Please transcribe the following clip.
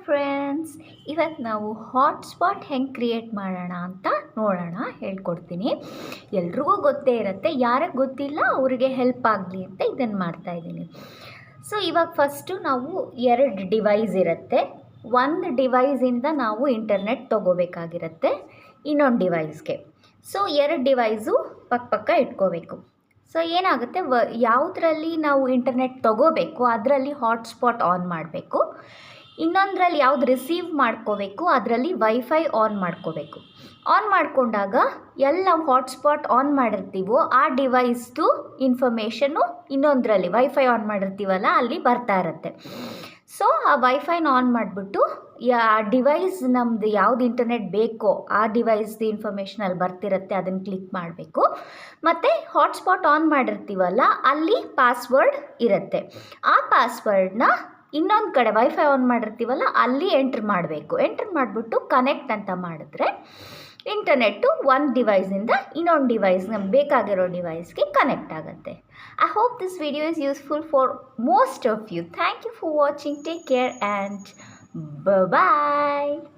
Friends, ಇವತ್ತು ನಾವು hotspot ಹೆಂಗೆ ಕ್ರಿಯೇಟ್ ಮಾಡೋಣ ಅಂತ ನೋಡೋಣ, ಹೇಳ್ಕೊಡ್ತೀನಿ. ಎಲ್ರಿಗೂ ಗೊತ್ತೇ ಇರುತ್ತೆ, ಯಾರಿಗೆ ಗೊತ್ತಿಲ್ಲ ಅವರಿಗೆ ಹೆಲ್ಪ್ ಆಗಲಿ ಅಂತ ಇದನ್ನು ಮಾಡ್ತಾಯಿದ್ದೀನಿ. ಸೊ ಇವಾಗ ಫಸ್ಟು ನಾವು 2 ಡಿವೈಸ್ ಇರುತ್ತೆ. ಒಂದು ಡಿವೈಸಿಂದ ನಾವು ಇಂಟರ್ನೆಟ್ ತೊಗೋಬೇಕಾಗಿರುತ್ತೆ ಇನ್ನೊಂದು ಡಿವೈಸ್ಗೆ. ಸೊ 2 ಡಿವೈಸು ಪಕ್ಕ ಇಟ್ಕೋಬೇಕು. ಸೊ ಏನಾಗುತ್ತೆ, ಯಾವುದರಲ್ಲಿ ನಾವು ಇಂಟರ್ನೆಟ್ ತೊಗೋಬೇಕು ಅದರಲ್ಲಿ ಹಾಟ್ಸ್ಪಾಟ್ ಆನ್ ಮಾಡಬೇಕು. ಇನ್ನೊಂದರಲ್ಲಿ ಯಾವ್ದು ರಿಸೀವ್ ಮಾಡ್ಕೋಬೇಕು ಅದರಲ್ಲಿ ವೈಫೈ ಆನ್ ಮಾಡ್ಕೋಬೇಕು. ಆನ್ ಮಾಡಿಕೊಂಡಾಗ ಎಲ್ಲ ಹಾಟ್ಸ್ಪಾಟ್ ಆನ್ ಮಾಡಿರ್ತೀವೋ ಆ ಡಿವೈಸ್ದು ಇನ್ಫಾರ್ಮೇಷನ್ನು ಇನ್ನೊಂದರಲ್ಲಿ ವೈಫೈ ಆನ್ ಮಾಡಿರ್ತೀವಲ್ಲ ಅಲ್ಲಿ ಬರ್ತಾ ಇರುತ್ತೆ. ಸೊ ಆ ವೈಫೈನ ಆನ್ ಮಾಡಿಬಿಟ್ಟು ಡಿವೈಸ್ ನಮ್ಮದು ಯಾವ್ದು ಇಂಟರ್ನೆಟ್ ಬೇಕೋ ಆ ಡಿವೈಸ್ದು ಇನ್ಫಾರ್ಮೇಷನ್ ಅಲ್ಲಿ ಬರ್ತಿರುತ್ತೆ, ಅದನ್ನು ಕ್ಲಿಕ್ ಮಾಡಬೇಕು. ಮತ್ತು ಹಾಟ್ಸ್ಪಾಟ್ ಆನ್ ಮಾಡಿರ್ತೀವಲ್ಲ ಅಲ್ಲಿ ಪಾಸ್ವರ್ಡ್ ಇರುತ್ತೆ. ಆ ಪಾಸ್ವರ್ಡ್ನ ಇನ್ನೊಂದು ಕಡೆ ವೈಫೈ ಆನ್ ಮಾಡಿರ್ತೀವಲ್ಲ ಅಲ್ಲಿ ಎಂಟ್ರ್ ಮಾಡಬೇಕು. ಎಂಟ್ರ್ ಮಾಡಿಬಿಟ್ಟು ಕನೆಕ್ಟ್ ಅಂತ ಮಾಡಿದ್ರೆ ಇಂಟರ್ನೆಟ್ಟು ಒಂದು ಡಿವೈಸಿಂದ ಇನ್ನೊಂದು ಡಿವೈಸ್ ನಮ್ಗೆ ಬೇಕಾಗಿರೋ ಡಿವೈಸ್ಗೆ ಕನೆಕ್ಟ್ ಆಗುತ್ತೆ. I hope this video is useful for most of you. Thank you for watching. Take care and bye-bye.